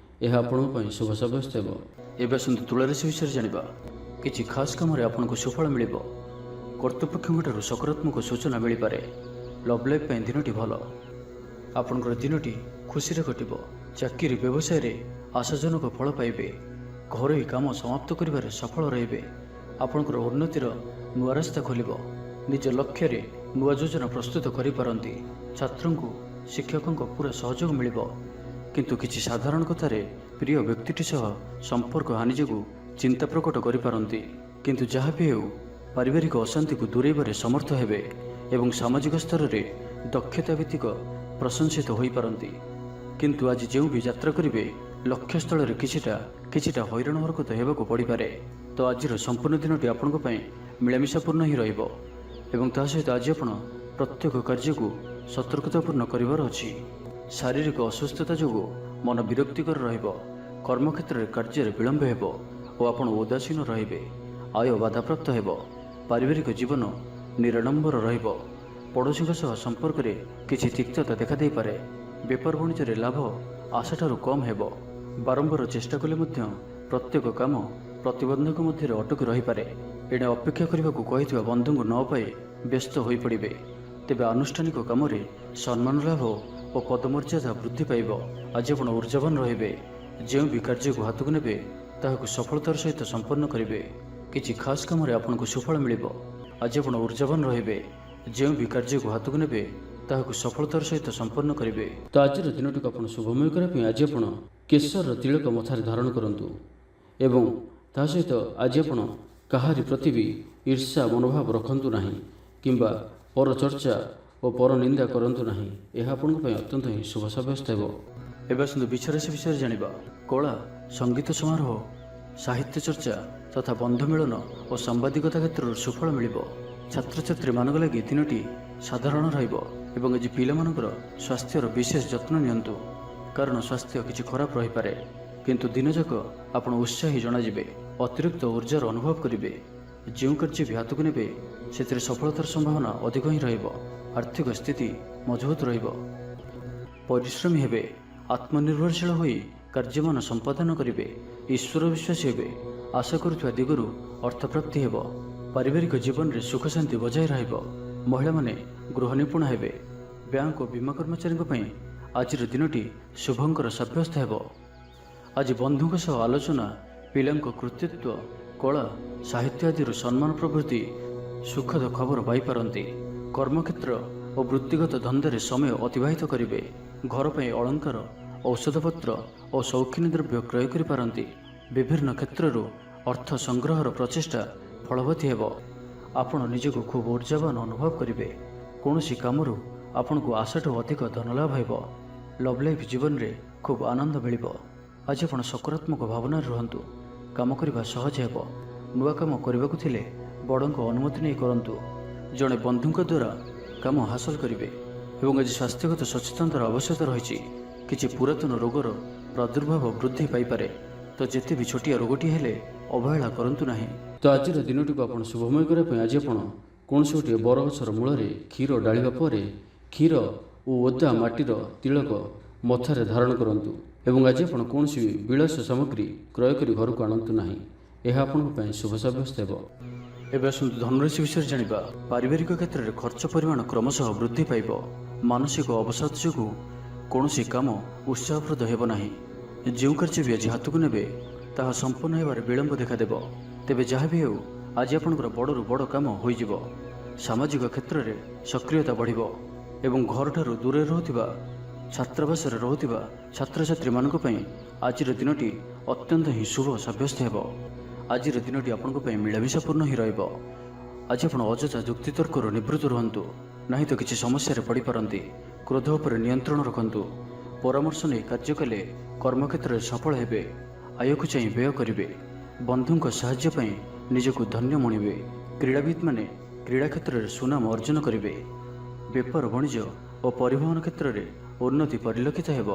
ଏହା ଆପଣଙ୍କ ପାଇଁ ଶୁଭ ସାବ୍ୟସ୍ତ ହେବ। ଏବେ ଆସନ୍ତୁ ତୁଳାରାଶି ବିଷୟରେ ଜାଣିବା। କିଛି ଖାସ୍ କାମରେ ଆପଣଙ୍କୁ ସୁଫଳ ମିଳିବ। କର୍ତ୍ତୃପକ୍ଷଙ୍କଠାରୁ ସକାରାତ୍ମକ ସୂଚନା ମିଳିପାରେ। ଲଭ୍ ଲାଇଫ୍ ପାଇଁ ଦିନଟି ଭଲ। ଆପଣଙ୍କର ଦିନଟି ଖୁସିରେ କଟିବ। ଚାକିରି ବ୍ୟବସାୟରେ ଆଶାଜନକ ଫଳ ପାଇବେ। ଘରୋଇ କାମ ସମାପ୍ତ କରିବାରେ ସଫଳ ରହିବେ। ଆପଣଙ୍କର ଉନ୍ନତିର ନୂଆ ରାସ୍ତା ଖୋଲିବ। ନିଜ ଲକ୍ଷ୍ୟରେ ନୂଆ ଯୋଜନା ପ୍ରସ୍ତୁତ କରିପାରନ୍ତି। ଛାତ୍ରଙ୍କୁ ଶିକ୍ଷକଙ୍କ ପୁରା ସହଯୋଗ ମିଳିବ। କିନ୍ତୁ କିଛି ସାଧାରଣ କଥାରେ ପ୍ରିୟ ବ୍ୟକ୍ତିଟି ସହ ସମ୍ପର୍କ ହାନି ଯୋଗୁଁ ଚିନ୍ତା ପ୍ରକଟ କରିପାରନ୍ତି। କିନ୍ତୁ ଯାହା ବି ହେଉ ପାରିବାରିକ ଅଶାନ୍ତିକୁ ଦୂରେଇବାରେ ସମର୍ଥ ହେବେ ଏବଂ ସାମାଜିକ ସ୍ତରରେ ଦକ୍ଷତା ଭିତ୍ତିକ ପ୍ରଶଂସିତ ହୋଇପାରନ୍ତି। କିନ୍ତୁ ଆଜି ଯେଉଁ ବି ଯାତ୍ରା କରିବେ ଲକ୍ଷ୍ୟସ୍ଥଳରେ କିଛିଟା ହଇରାଣ ହରକତ ହେବାକୁ ପଡ଼ିପାରେ। ତ ଆଜିର ସମ୍ପୂର୍ଣ୍ଣ ଦିନଟି ଆପଣଙ୍କ ପାଇଁ ମିଳାମିଶାପୂର୍ଣ୍ଣ ହିଁ ରହିବ ଏବଂ ତା ସହିତ ଆଜି ଆପଣ ପ୍ରତ୍ୟେକ କାର୍ଯ୍ୟକୁ ସତର୍କତାପୂର୍ଣ୍ଣ କରିବାର ଅଛି। ଶାରୀରିକ ଅସୁସ୍ଥତା ଯୋଗୁଁ ମନ ବିରକ୍ତିକର ରହିବ। କର୍ମକ୍ଷେତ୍ରରେ କାର୍ଯ୍ୟରେ ବିଳମ୍ବ ହେବ ଓ ଆପଣ ଉଦାସୀନ ରହିବେ। ଆୟ ବାଧାପ୍ରାପ୍ତ ହେବ। ପାରିବାରିକ ଜୀବନ ନିରାଡମ୍ବର ରହିବ। ପଡ଼ୋଶୀଙ୍କ ସହ ସମ୍ପର୍କରେ କିଛି ତିକ୍ତତା ଦେଖାଦେଇପାରେ। ବେପାର ବାଣିଜ୍ୟରେ ଲାଭ ଆଶାଠାରୁ କମ୍ ହେବ। ବାରମ୍ବାର ଚେଷ୍ଟା କଲେ ମଧ୍ୟ ପ୍ରତ୍ୟେକ କାମ ପ୍ରତିବନ୍ଧକ ମଧ୍ୟରେ ଅଟକି ରହିପାରେ। ଏଣେ ଅପେକ୍ଷା କରିବାକୁ କହିଥିବା ବନ୍ଧୁଙ୍କୁ ନ ପାଇ ବ୍ୟସ୍ତ ହୋଇପଡ଼ିବେ। ତେବେ ଆନୁଷ୍ଠାନିକ କାମରେ ସମ୍ମାନ ଲାଭ ଓ ପଦମର୍ଯ୍ୟାଦା ବୃଦ୍ଧି ପାଇବ। ଆଜି ଆପଣ ଉର୍ଜାବାନ ରହିବେ। ଯେଉଁ ବି କାର୍ଯ୍ୟକୁ ହାତକୁ ନେବେ ତାହାକୁ ସଫଳତାର ସହିତ ସମ୍ପନ୍ନ କରିବେ। କିଛି ଖାସ୍ କାମରେ ଆପଣଙ୍କୁ ସୁଫଳ ମିଳିବ। ଆଜି ଆପଣ ଉର୍ଜାବାନ ରହିବେ। ଯେଉଁ ବି କାର୍ଯ୍ୟକୁ ହାତକୁ ନେବେ ତାହାକୁ ସଫଳତାର ସହିତ ସମ୍ପନ୍ନ କରିବେ। ତ ଆଜିର ଦିନଟିକୁ ଆପଣ ଶୁଭମୟ କରିବା ପାଇଁ ଆଜି ଆପଣ କେଶରର ତିଳକ ମଥାରେ ଧାରଣ କରନ୍ତୁ ଏବଂ ତା ସହିତ ଆଜି ଆପଣ କାହାରି ପ୍ରତି ବି ଈର୍ଷା ମନୋଭାବ ରଖନ୍ତୁ ନାହିଁ କିମ୍ବା ପରଚର୍ଚ୍ଚା ଓ ପରନିନ୍ଦା କରନ୍ତୁ ନାହିଁ। ଏହା ଆପଣଙ୍କ ପାଇଁ ଅତ୍ୟନ୍ତ ହିଁ ଶୁଭ ସାବ୍ୟସ୍ତ ହେବ। ଏବେ ଆସନ୍ତୁ ବିଛରାଶି ବିଷୟରେ ଜାଣିବା। କଳା, ସଙ୍ଗୀତ ସମାରୋହ, ସାହିତ୍ୟ ଚର୍ଚ୍ଚା ତଥା ବନ୍ଧୁ ମିଳନ ଓ ସାମ୍ବାଦିକତା କ୍ଷେତ୍ରରୁ ସୁଫଳ ମିଳିବ। ଛାତ୍ରଛାତ୍ରୀମାନଙ୍କ ଲାଗି ଦିନଟି ସାଧାରଣ ରହିବ ଏବଂ ଆଜି ପିଲାମାନଙ୍କର ସ୍ୱାସ୍ଥ୍ୟର ବିଶେଷ ଯତ୍ନ ନିଅନ୍ତୁ କାରଣ ସ୍ୱାସ୍ଥ୍ୟ କିଛି ଖରାପ ରହିପାରେ। କିନ୍ତୁ ଦିନଯାକ ଆପଣ ଉତ୍ସାହୀ ଜଣାଯିବେ। ଅତିରିକ୍ତ ଉର୍ଜାର ଅନୁଭବ କରିବେ। ଯେଉଁ କାର୍ଯ୍ୟ ବି ହାତକୁ ନେବେ ସେଥିରେ ସଫଳତାର ସମ୍ଭାବନା ଅଧିକ ହିଁ ରହିବ। ଆର୍ଥିକ ସ୍ଥିତି ମଜବୁତ ରହିବ। ପରିଶ୍ରମୀ ହେବେ। ଆତ୍ମନିର୍ଭରଶୀଳ ହୋଇ କାର୍ଯ୍ୟମାନ ସମ୍ପାଦନ କରିବେ। ଈଶ୍ୱର ବିଶ୍ୱାସୀ ହେବେ। ଆଶା କରୁଥିବା ଦିଗରୁ ଅର୍ଥପ୍ରାପ୍ତି ହେବ। ପାରିବାରିକ ଜୀବନରେ ସୁଖ ଶାନ୍ତି ବଜାୟ ରହିବ। ମହିଳାମାନେ ଗୃହ ନିପୁଣ ହେବେ। ବ୍ୟାଙ୍କ ଓ ବୀମା କର୍ମଚାରୀଙ୍କ ପାଇଁ ଆଜିର ଦିନଟି ଶୁଭଙ୍କର ସାବ୍ୟସ୍ତ ହେବ। ଆଜି ବନ୍ଧୁଙ୍କ ସହ ଆଲୋଚନା, ପିଲାଙ୍କ କୃତିତ୍ୱ, କଳା, ସାହିତ୍ୟ ଆଦିରୁ ସମ୍ମାନ ପ୍ରଭୃତି ସୁଖଦ ଖବର ପାଇପାରନ୍ତି। କର୍ମକ୍ଷେତ୍ର ଓ ବୃତ୍ତିଗତ ଧନ୍ଦାରେ ସମୟ ଅତିବାହିତ କରିବେ। ଘର ପାଇଁ ଅଳଙ୍କାର, ଔଷଧପତ୍ର ଓ ସୌଖିନୀ ଦ୍ରବ୍ୟ କ୍ରୟ କରିପାରନ୍ତି। ବିଭିନ୍ନ କ୍ଷେତ୍ରରୁ ଅର୍ଥ ସଂଗ୍ରହର ପ୍ରଚେଷ୍ଟା ଫଳବତୀ ହେବ। ଆପଣ ନିଜକୁ ଖୁବ୍ ଉର୍ଜାବାନ ଅନୁଭବ କରିବେ। କୌଣସି କାମରୁ ଆପଣଙ୍କୁ ଆଶାଠୁ ଅଧିକ ଧନଲାଭ ହେବ। ଲଭ୍ ଲାଇଫ୍ ଜୀବନରେ ଖୁବ୍ ଆନନ୍ଦ ମିଳିବ। ଆଜି ଆପଣ ସକାରାତ୍ମକ ଭାବନାରେ ରୁହନ୍ତୁ। କାମ କରିବା ସହଜ ହେବ। ନୂଆ କାମ କରିବାକୁ ଥିଲେ ବଡ଼ଙ୍କ ଅନୁମତି ନେଇ କରନ୍ତୁ। ଜଣେ ବନ୍ଧୁଙ୍କ ଦ୍ୱାରା କାମ ହାସଲ କରିବେ। ଏବଂ ଆଜି ସ୍ୱାସ୍ଥ୍ୟଗତ ସଚେତନତାର ଆବଶ୍ୟକତା ରହିଛି। କିଛି ପୁରାତନ ରୋଗର ପ୍ରାଦୁର୍ଭାବ ବୃଦ୍ଧି ପାଇପାରେ। ତ ଯେତେ ବି ଛୋଟିଆ ରୋଗଟିଏ ହେଲେ ଅବହେଳା କରନ୍ତୁ ନାହିଁ। ତ ଆଜିର ଦିନଟିକୁ ଆପଣ ଶୁଭମୟ କରିବା ପାଇଁ ଆଜି ଆପଣ କୌଣସି ଗୋଟିଏ ବରଗଛର ମୂଳରେ କ୍ଷୀର ଢାଳିବା ପରେ କ୍ଷୀର ଓ ଓଦା ମାଟିର ତିଳକ ମଥାରେ ଧାରଣ କରନ୍ତୁ। ଏବଂ ଆଜି ଆପଣ କୌଣସି ବିଳାସ ସାମଗ୍ରୀ କ୍ରୟ କରି ଘରକୁ ଆଣନ୍ତୁ ନାହିଁ। ଏହା ଆପଣଙ୍କ ପାଇଁ ଶୁଭ ସାବ୍ୟସ୍ତ ହେବ। ଏବେ ଆସନ୍ତୁ ଧନରାଶି ବିଷୟରେ ଜାଣିବା। ପାରିବାରିକ କ୍ଷେତ୍ରରେ ଖର୍ଚ୍ଚ ପରିମାଣ କ୍ରମଶଃ ବୃଦ୍ଧି ପାଇବ। ମାନସିକ ଅବସାଦ ଯୋଗୁଁ କୌଣସି କାମ ଉତ୍ସାହପ୍ରଦ ହେବ ନାହିଁ। ଯେଉଁ କାର୍ଯ୍ୟ ବି ଆଜି ହାତକୁ ନେବେ ତାହା ସମ୍ପନ୍ନ ହେବାରେ ବିଳମ୍ବ ଦେଖାଦେବ। ତେବେ ଯାହା ବି ହେଉ ଆଜି ଆପଣଙ୍କର ବଡ଼ରୁ ବଡ଼ କାମ ହୋଇଯିବ। ସାମାଜିକ କ୍ଷେତ୍ରରେ ସକ୍ରିୟତା ବଢ଼ିବ ଏବଂ ଘରଠାରୁ ଦୂରରେ ରହୁଥିବା ଛାତ୍ରାବାସରେ ରହୁଥିବା ଛାତ୍ରଛାତ୍ରୀମାନଙ୍କ ପାଇଁ ଆଜିର ଦିନଟି ଅତ୍ୟନ୍ତ ହିଁ ଶୁଭ ସାବ୍ୟସ୍ତ ହେବ। ଆଜିର ଦିନଟି ଆପଣଙ୍କ ପାଇଁ ମିଳାମିଶାପୂର୍ଣ୍ଣ ହିଁ ରହିବ। ଆଜି ଆପଣ ଅଯଥା ଯୁକ୍ତିତର୍କରୁ ନିବୃତ୍ତ ରୁହନ୍ତୁ, ନାହିଁ ତ କିଛି ସମସ୍ୟାରେ ପଡ଼ିପାରନ୍ତି। କ୍ରୋଧ ଉପରେ ନିୟନ୍ତ୍ରଣ ରଖନ୍ତୁ। ପରାମର୍ଶ ନେଇ କାର୍ଯ୍ୟ କଲେ କର୍ମକ୍ଷେତ୍ରରେ ସଫଳ ହେବେ। ଆୟକୁ ଚାହିଁ ବ୍ୟୟ କରିବେ। ବନ୍ଧୁଙ୍କ ସାହାଯ୍ୟ ପାଇଁ ନିଜକୁ ଧନ୍ୟ ମଣିବେ। କ୍ରୀଡ଼ାବିତ୍ମାନେ କ୍ରୀଡ଼ା କ୍ଷେତ୍ରରେ ସୁନାମ ଅର୍ଜନ କରିବେ। ବେପାର ବାଣିଜ୍ୟ ଓ ପରିବହନ କ୍ଷେତ୍ରରେ ଉନ୍ନତି ପରିଲକ୍ଷିତ ହେବ।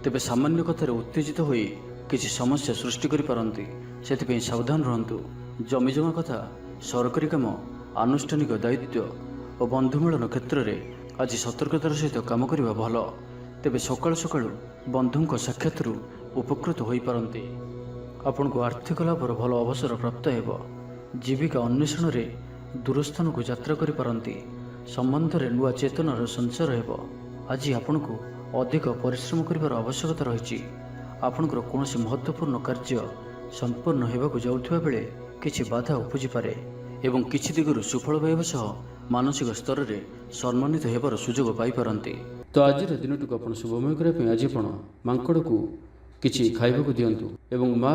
ତେବେ ସାମାନ୍ୟ କଥାରେ ଉତ୍ତେଜିତ ହୋଇ କିଛି ସମସ୍ୟା ସୃଷ୍ଟି କରିପାରନ୍ତି। ସେଥିପାଇଁ ସାବଧାନ ରୁହନ୍ତୁ। ଜମିଜମା କଥା, ସରକାରୀ କାମ, ଆନୁଷ୍ଠାନିକ ଦାୟିତ୍ୱ ଓ ବନ୍ଧୁମିଳନ କ୍ଷେତ୍ରରେ ଆଜି ସତର୍କତାର ସହିତ କାମ କରିବା ଭଲ। ତେବେ ସକାଳୁ ସକାଳୁ ବନ୍ଧୁଙ୍କ ସାକ୍ଷାତରୁ ଉପକୃତ ହୋଇପାରନ୍ତି। ଆପଣଙ୍କୁ ଆର୍ଥିକ ଲାଭର ଭଲ ଅବସର ପ୍ରାପ୍ତ ହେବ। ଜୀବିକା ଅନ୍ୱେଷଣରେ ଦୂରସ୍ଥାନକୁ ଯାତ୍ରା କରିପାରନ୍ତି। ସମ୍ବନ୍ଧରେ ନୂଆ ଚେତନାର ସଞ୍ଚାର ହେବ। ଆଜି ଆପଣଙ୍କୁ ଅଧିକ ପରିଶ୍ରମ କରିବାର ଆବଶ୍ୟକତା ରହିଛି। ଆପଣଙ୍କର କୌଣସି ମହତ୍ତ୍ୱପୂର୍ଣ୍ଣ କାର୍ଯ୍ୟ ସମ୍ପନ୍ନ ହେବାକୁ ଯାଉଥିବା ବେଳେ କିଛି ବାଧା ଉପୁଜିପାରେ ଏବଂ କିଛି ଦିଗରୁ ସୁଫଳ ପାଇବା ସହ ମାନସିକ ସ୍ତରରେ ସମ୍ମାନିତ ହେବାର ସୁଯୋଗ ପାଇପାରନ୍ତି। ତ ଆଜିର ଦିନଟିକୁ ଆପଣ ଶୁଭମୟ କରିବା ପାଇଁ ଆଜି ଆପଣ ମାଙ୍କଡ଼କୁ କିଛି ଖାଇବାକୁ ଦିଅନ୍ତୁ ଏବଂ ମା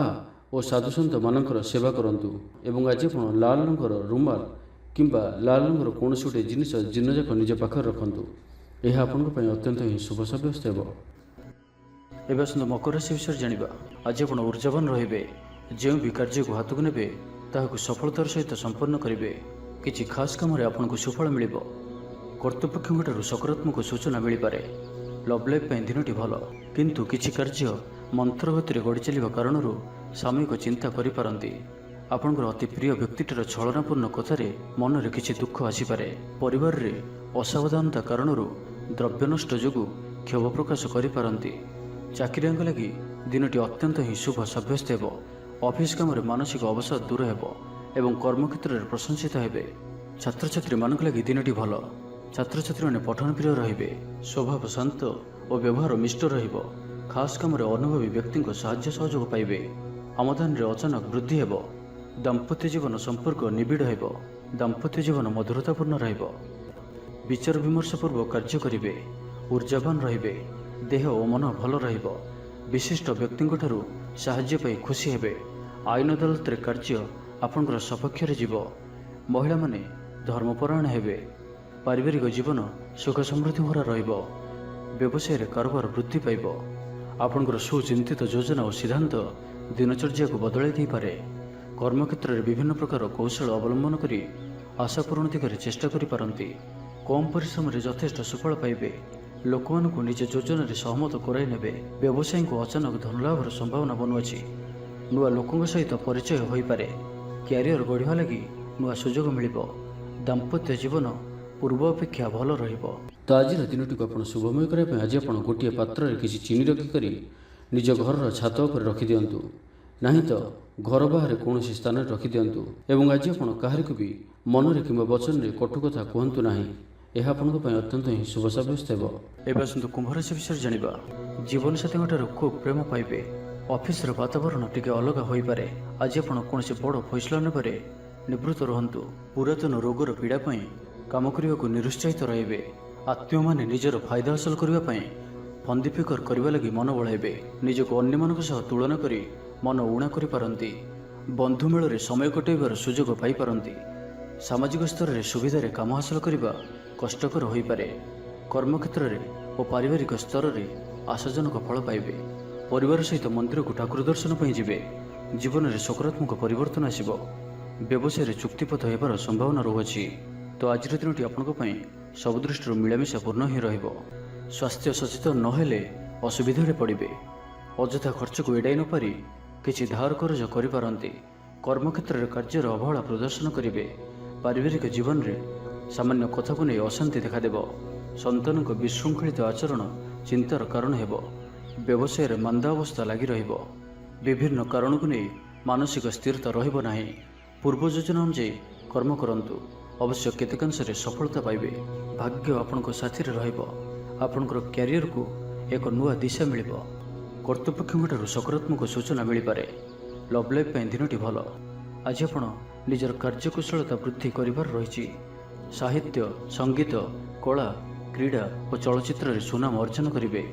ଓ ସାଧୁସନ୍ଥମାନଙ୍କର ସେବା କରନ୍ତୁ। ଏବଂ ଆଜି ଆପଣ ଲାଲ ରଙ୍ଗର ରୁମାଲ କିମ୍ବା ଲାଲ ରଙ୍ଗର କୌଣସି ଗୋଟିଏ ଜିନିଷ ଦିନଯାକ ନିଜ ପାଖରେ ରଖନ୍ତୁ। ଏହା ଆପଣଙ୍କ ପାଇଁ ଅତ୍ୟନ୍ତ ହିଁ ଶୁଭ ସାବ୍ୟସ୍ତ ହେବ। ଏବେ ଆସନ୍ତୁ ମକର ରାଶି ବିଷୟରେ ଜାଣିବା। ଆଜି ଆପଣ ଉର୍ଜାବାନ ରହିବେ। ଯେଉଁ ବି କାର୍ଯ୍ୟକୁ ହାତକୁ ନେବେ ତାହାକୁ ସଫଳତାର ସହିତ ସମ୍ପନ୍ନ କରିବେ। କିଛି ଖାସ୍ କାମରେ ଆପଣଙ୍କୁ ସୁଫଳ ମିଳିବ। କର୍ତ୍ତୃପକ୍ଷଙ୍କଠାରୁ ସକାରାତ୍ମକ ସୂଚନା ମିଳିପାରେ। ଲଭ୍ ଲାଇଫ୍ ପାଇଁ ଦିନଟି ଭଲ, କିନ୍ତୁ କିଛି କାର୍ଯ୍ୟ ମନ୍ଥର ଗତିରେ ଗଡ଼ି ଚାଲିବା କାରଣରୁ ସାମୟିକ ଚିନ୍ତା କରିପାରନ୍ତି। ଆପଣଙ୍କର ଅତି ପ୍ରିୟ ବ୍ୟକ୍ତିଟିର ଛଳନାପୂର୍ଣ୍ଣ କଥାରେ ମନରେ କିଛି ଦୁଃଖ ଆସିପାରେ। ପରିବାରରେ ଅସାବଧାନତା କାରଣରୁ ଦ୍ରବ୍ୟ ନଷ୍ଟ ଯୋଗୁଁ କ୍ଷୋଭ ପ୍ରକାଶ କରିପାରନ୍ତି। ଚାକିରିଆଙ୍କ ଲାଗି ଦିନଟି ଅତ୍ୟନ୍ତ ହିଁ ଶୁଭ ସାବ୍ୟସ୍ତ ହେବ। ଅଫିସ୍ କାମରେ ମାନସିକ ଅବସାଦ ଦୂର ହେବ ଏବଂ କର୍ମକ୍ଷେତ୍ରରେ ପ୍ରଶଂସିତ ହେବେ। ଛାତ୍ରଛାତ୍ରୀମାନଙ୍କ ଲାଗି ଦିନଟି ଭଲ। ଛାତ୍ରଛାତ୍ରୀମାନେ ପଠନପ୍ରିୟ ରହିବେ। ସ୍ୱଭାବ ଶାନ୍ତ ଓ ବ୍ୟବହାର ମିଷ୍ଟ ରହିବ। ଖାସ୍ କାମରେ ଅନୁଭବୀ ବ୍ୟକ୍ତିଙ୍କ ସାହାଯ୍ୟ ସହଯୋଗ ପାଇବେ। ଆମଦାନୀରେ ଅଚାନକ ବୃଦ୍ଧି ହେବ। ଦାମ୍ପତ୍ୟ ଜୀବନ ସମ୍ପର୍କ ନିବିଡ଼ ହେବ। ଦାମ୍ପତ୍ୟ ଜୀବନ ମଧୁରତାପୂର୍ଣ୍ଣ ରହିବ। ବିଚାର ବିମର୍ଶ ପୂର୍ବକ କାର୍ଯ୍ୟ କରିବେ। ଉର୍ଜାବାନ ରହିବେ। ଦେହ ଓ ମନ ଭଲ ରହିବ। ବିଶିଷ୍ଟ ବ୍ୟକ୍ତିଙ୍କଠାରୁ ସାହାଯ୍ୟ ପାଇ ଖୁସି ହେବେ। ଆଇନ ଅଦାଲତରେ କାର୍ଯ୍ୟ ଆପଣଙ୍କର ସପକ୍ଷରେ ଯିବ। ମହିଳାମାନେ ଧର୍ମପରାୟଣ ହେବେ। ପାରିବାରିକ ଜୀବନ ସୁଖ ସମୃଦ୍ଧି ଭରା ରହିବ। ବ୍ୟବସାୟରେ କାରବାର ବୃଦ୍ଧି ପାଇବ। ଆପଣଙ୍କର ସୁଚିନ୍ତିତ ଯୋଜନା ଓ ସିଦ୍ଧାନ୍ତ ଦିନଚର୍ଯ୍ୟାକୁ ବଦଳାଇ ଦେଇପାରେ। କର୍ମକ୍ଷେତ୍ରରେ ବିଭିନ୍ନ ପ୍ରକାର କୌଶଳ ଅବଲମ୍ବନ କରି ଆଶା ପୂରଣ ଦିଗରେ ଚେଷ୍ଟା କରିପାରନ୍ତି। କମ୍ ପରିଶ୍ରମରେ ଯଥେଷ୍ଟ ସୁଫଳ ପାଇବେ। ଲୋକମାନଙ୍କୁ ନିଜ ଯୋଜନାରେ ସହମତ କରାଇ ନେବେ। ବ୍ୟବସାୟୀଙ୍କୁ ଅଚାନକ ଧନଲାଭର ସମ୍ଭାବନା ବନୁଅଛି। ନୂଆ ଲୋକଙ୍କ ସହିତ ପରିଚୟ ହୋଇପାରେ। କ୍ୟାରିୟର ଗଢ଼ିବା ଲାଗି ନୂଆ ସୁଯୋଗ ମିଳିବ। ଦାମ୍ପତ୍ୟ ଜୀବନ ପୂର୍ବ ଅପେକ୍ଷା ଭଲ ରହିବ। ତ ଆଜିର ଦିନଟିକୁ ଆପଣ ଶୁଭମୟ କରିବା ପାଇଁ ଆଜି ଆପଣ ଗୋଟିଏ ପାତ୍ରରେ କିଛି ଚିନି ରଖିକରି ନିଜ ଘରର ଛାତ ଉପରେ ରଖିଦିଅନ୍ତୁ। ନାହିଁ ତ ଘର ବାହାରେ କୌଣସି ସ୍ଥାନରେ ରଖିଦିଅନ୍ତୁ। ଏବଂ ଆଜି ଆପଣ କାହାରିକୁ ବି ମନରେ କିମ୍ବା ବଚନରେ କଟୁ କଥା କୁହନ୍ତୁ ନାହିଁ। ଏହା ଆପଣଙ୍କ ପାଇଁ ଅତ୍ୟନ୍ତ ହିଁ ଶୁଭ ସାବ୍ୟସ୍ତ ହେବ। ଏବେ ଆସନ୍ତୁ କୁମ୍ଭ ରାଶି ବିଷୟରେ ଜାଣିବା। ଜୀବନସାଥୀଙ୍କଠାରୁ ଖୁବ୍ ପ୍ରେମ ପାଇବେ। ଅଫିସର ବାତାବରଣ ଟିକେ ଅଲଗା ହୋଇପାରେ। ଆଜି ଆପଣ କୌଣସି ବଡ଼ ଫଇସଲା ନେବାରେ ନିବୃତ୍ତ ରୁହନ୍ତୁ। ପୁରାତନ ରୋଗର ପୀଡ଼ା ପାଇଁ କାମ କରିବାକୁ ନିରୁତ୍ସାହିତ ରହିବେ। ଆତ୍ମୀୟମାନେ ନିଜର ଫାଇଦା ହାସଲ କରିବା ପାଇଁ ଫନ୍ଦି ଫିକର କରିବା ଲାଗି ମନ ବଳାଇବେ। ନିଜକୁ ଅନ୍ୟମାନଙ୍କ ସହ ତୁଳନା କରି ମନ ଉଣା କରିପାରନ୍ତି। ବନ୍ଧୁ ମେଳରେ ସମୟ କଟାଇବାର ସୁଯୋଗ ପାଇପାରନ୍ତି। ସାମାଜିକ ସ୍ତରରେ ସୁବିଧାରେ କାମ ହାସଲ କରିବା କଷ୍ଟକର ହୋଇପାରେ। କର୍ମକ୍ଷେତ୍ରରେ ଓ ପାରିବାରିକ ସ୍ତରରେ ଆଶାଜନକ ଫଳ ପାଇବେ। ପରିବାର ସହିତ ମନ୍ଦିରକୁ ଠାକୁର ଦର୍ଶନ ପାଇଁ ଯିବେ। ଜୀବନରେ ସକାରାତ୍ମକ ପରିବର୍ତ୍ତନ ଆସିବ। ବ୍ୟବସାୟରେ ଚୁକ୍ତିପଥ ହେବାର ସମ୍ଭାବନା ରହୁଅଛି। ତ ଆଜିର ଦିନଟି ଆପଣଙ୍କ ପାଇଁ ସବୁ ଦୃଷ୍ଟିରୁ ମିଳାମିଶା ପୂର୍ଣ୍ଣ ହିଁ ରହିବ। ସ୍ୱାସ୍ଥ୍ୟ ସଚେତନ ନହେଲେ ଅସୁବିଧାରେ ପଡ଼ିବେ। ଅଯଥା ଖର୍ଚ୍ଚକୁ ଏଡ଼ାଇ ନପାରି କିଛି ଧାର କରଜ କରିପାରନ୍ତି। କର୍ମକ୍ଷେତ୍ରରେ କାର୍ଯ୍ୟର ଅବହେଳା ପ୍ରଦର୍ଶନ କରିବେ। ପାରିବାରିକ ଜୀବନରେ ସାମାନ୍ୟ କଥାକୁ ନେଇ ଅଶାନ୍ତି ଦେଖାଦେବ। ସନ୍ତାନଙ୍କ ବିଶୃଙ୍ଖଳିତ ଆଚରଣ ଚିନ୍ତାର କାରଣ ହେବ। ବ୍ୟବସାୟରେ ମାନ୍ଦା ଅବସ୍ଥା ଲାଗି ରହିବ। ବିଭିନ୍ନ କାରଣକୁ ନେଇ ମାନସିକ ସ୍ଥିରତା ରହିବ ନାହିଁ। ପୂର୍ବ ଯୋଜନା ଅନୁଯାୟୀ କର୍ମ କରନ୍ତୁ। ଅବଶ୍ୟ କେତେକାଂଶରେ ସଫଳତା ପାଇବେ। ଭାଗ୍ୟ ଆପଣଙ୍କ ସାଥିରେ ରହିବ। ଆପଣଙ୍କର କ୍ୟାରିୟରକୁ ଏକ ନୂଆ ଦିଶା ମିଳିବ। କର୍ତ୍ତୃପକ୍ଷଙ୍କଠାରୁ ସକାରାତ୍ମକ ସୂଚନା ମିଳିପାରେ। ଲଭ୍ ଲାଇଫ୍ ପାଇଁ ଦିନଟି ଭଲ। ଆଜି ଆପଣ ନିଜର କାର୍ଯ୍ୟକୁଶଳତା ବୃଦ୍ଧି କରିବାର ରହିଛି। ସାହିତ୍ୟ, ସଙ୍ଗୀତ, କଳା, କ୍ରୀଡ଼ା ଓ ଚଳଚ୍ଚିତ୍ରରେ ସୁନାମ ଅର୍ଜନ କରିବେ।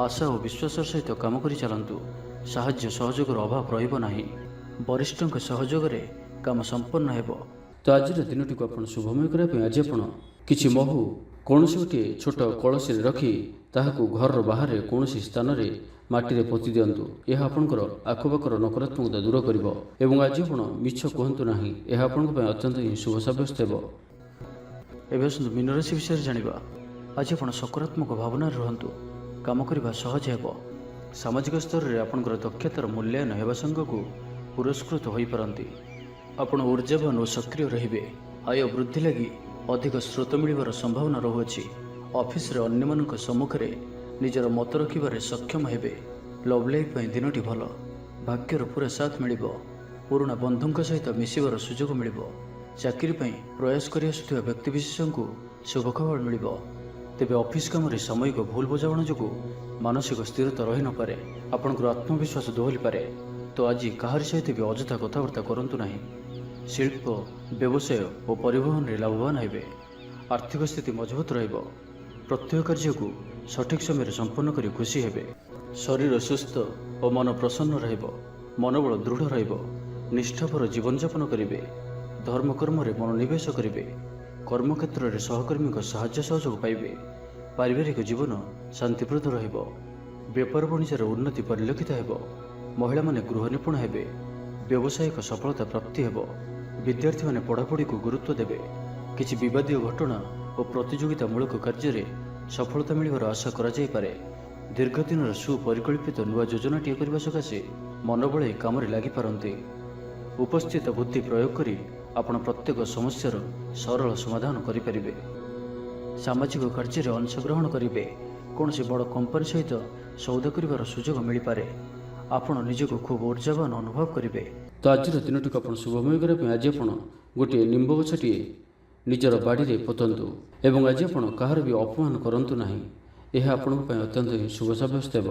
ଆଶା ଓ ବିଶ୍ୱାସର ସହିତ କାମ କରି ଚାଲନ୍ତୁ। ସାହାଯ୍ୟ ସହଯୋଗର ଅଭାବ ରହିବ ନାହିଁ। ବରିଷ୍ଠଙ୍କ ସହଯୋଗରେ କାମ ସମ୍ପନ୍ନ ହେବ। ତ ଆଜିର ଦିନଟିକୁ ଆପଣ ଶୁଭମୟ କରିବା ପାଇଁ ଆଜି ଆପଣ କିଛି ମହୁ କୌଣସି ଗୋଟିଏ ଛୋଟ କଳସୀରେ ରଖି ତାହାକୁ ଘରର ବାହାରେ କୌଣସି ସ୍ଥାନରେ ମାଟିରେ ପୋତି ଦିଅନ୍ତୁ। ଏହା ଆପଣଙ୍କର ଆଖପାଖର ନକାରାତ୍ମକତା ଦୂର କରିବ। ଏବଂ ଆଜି ଆପଣ ମିଛ କୁହନ୍ତୁ ନାହିଁ। ଏହା ଆପଣଙ୍କ ପାଇଁ ଅତ୍ୟନ୍ତ ହିଁ ଶୁଭ ସାବ୍ୟସ୍ତ ହେବ। ଏବେ ଆସନ୍ତୁ ମୀନ ରାଶି ବିଷୟରେ ଜାଣିବା। ଆଜି ଆପଣ ସକାରାତ୍ମକ ଭାବନାରେ ରୁହନ୍ତୁ। କାମ କରିବା ସହଜ ହେବ। ସାମାଜିକ ସ୍ତରରେ ଆପଣଙ୍କର ଦକ୍ଷତାର ମୂଲ୍ୟାୟନ ହେବା ସାଙ୍ଗକୁ ପୁରସ୍କୃତ ହୋଇପାରନ୍ତି। ଆପଣ ଊର୍ଜାବାନ ଓ ସକ୍ରିୟ ରହିବେ। ଆୟ ବୃଦ୍ଧି ଲାଗି ଅଧିକ ସ୍ରୋତ ମିଳିବାର ସମ୍ଭାବନା ରହୁଅଛି। ଅଫିସରେ ଅନ୍ୟମାନଙ୍କ ସମ୍ମୁଖରେ ନିଜର ମତ ରଖିବାରେ ସକ୍ଷମ ହେବେ। ଲଭ୍ ଲାଇଫ୍ ପାଇଁ ଦିନଟି ଭଲ। ଭାଗ୍ୟର ପୁରା ସାଥ ମିଳିବ। ପୁରୁଣା ବନ୍ଧୁଙ୍କ ସହିତ ମିଶିବାର ସୁଯୋଗ ମିଳିବ। ଚାକିରି ପାଇଁ ପ୍ରୟାସ କରି ଆସୁଥିବା ବ୍ୟକ୍ତିବିଶେଷଙ୍କୁ ଶୁଭ ଖବର ମିଳିବ। ତେବେ ଅଫିସ କାମରେ ସାମୟିକ ଭୁଲ ବୁଝାମଣା ଯୋଗୁଁ ମାନସିକ ସ୍ଥିରତା ରହିନପାରେ। ଆପଣଙ୍କର ଆତ୍ମବିଶ୍ୱାସ ଦୋହଲିପାରେ। ତ ଆଜି କାହାରି ସହିତ ବି ଅଯଥା କଥାବାର୍ତ୍ତା କରନ୍ତୁ ନାହିଁ। ଶିଳ୍ପ, ବ୍ୟବସାୟ ଓ ପରିବହନରେ ଲାଭବାନ ହେବେ। ଆର୍ଥିକ ସ୍ଥିତି ମଜବୁତ ରହିବ। ପ୍ରତ୍ୟେକ କାର୍ଯ୍ୟକୁ ସଠିକ୍ ସମୟରେ ସମ୍ପନ୍ନ କରି ଖୁସି ହେବେ। ଶରୀର ସୁସ୍ଥ ଓ ମନ ପ୍ରସନ୍ନ ରହିବ। ମନୋବଳ ଦୃଢ଼ ରହିବ। ନିଷ୍ଠାପର ଜୀବନଯାପନ କରିବେ। ଧର୍ମକର୍ମରେ ମନୋନିବେଶ କରିବେ। କର୍ମକ୍ଷେତ୍ରରେ ସହକର୍ମୀଙ୍କ ସାହାଯ୍ୟ ସହଯୋଗ ପାଇବେ। ପାରିବାରିକ ଜୀବନ ଶାନ୍ତିପ୍ରଦ ରହିବ। ବେପାର ବାଣିଜ୍ୟର ଉନ୍ନତି ପରିଲକ୍ଷିତ ହେବ। ମହିଳାମାନେ ଗୃହ ନିପୁଣ ହେବେ। ବ୍ୟବସାୟିକ ସଫଳତା ପ୍ରାପ୍ତି ହେବ। ବିଦ୍ୟାର୍ଥୀମାନେ ପଢ଼ାପଢ଼ିକୁ ଗୁରୁତ୍ୱ ଦେବେ। କିଛି ବିବାଦୀୟ ଘଟଣା ଓ ପ୍ରତିଯୋଗିତାମୂଳକ କାର୍ଯ୍ୟରେ ସଫଳତା ମିଳିବାର ଆଶା କରାଯାଇପାରେ। ଦୀର୍ଘଦିନର ସୁପରିକଳ୍ପିତ ନୂଆ ଯୋଜନାଟିଏ କରିବା ସକାଶେ ମନ ବଳାଇ କାମରେ ଲାଗିପାରନ୍ତି। ଉପସ୍ଥିତ ବୁଦ୍ଧି ପ୍ରୟୋଗ କରି ଆପଣ ପ୍ରତ୍ୟେକ ସମସ୍ୟାର ସରଳ ସମାଧାନ କରିପାରିବେ। ସାମାଜିକ କାର୍ଯ୍ୟରେ ଅଂଶଗ୍ରହଣ କରିବେ। କୌଣସି ବଡ଼ କମ୍ପାନୀ ସହିତ ସୌଦା କରିବାର ସୁଯୋଗ ମିଳିପାରେ। ଆପଣ ନିଜକୁ ଖୁବ୍ ଊର୍ଜାବାନ ଅନୁଭବ କରିବେ। ତ ଆଜିର ଦିନଟିକୁ ଆପଣ ଶୁଭମୟ କରିବା ପାଇଁ ଆଜି ଆପଣ ଗୋଟିଏ ନିମ୍ବ ଗଛଟିଏ ନିଜର ବାଡ଼ିରେ ପୋତନ୍ତୁ। ଏବଂ ଆଜି ଆପଣ କାହାର ବି ଅପମାନ କରନ୍ତୁ ନାହିଁ। ଏହା ଆପଣଙ୍କ ପାଇଁ ଅତ୍ୟନ୍ତ ହିଁ ଶୁଭ ସାବ୍ୟସ୍ତ ହେବ।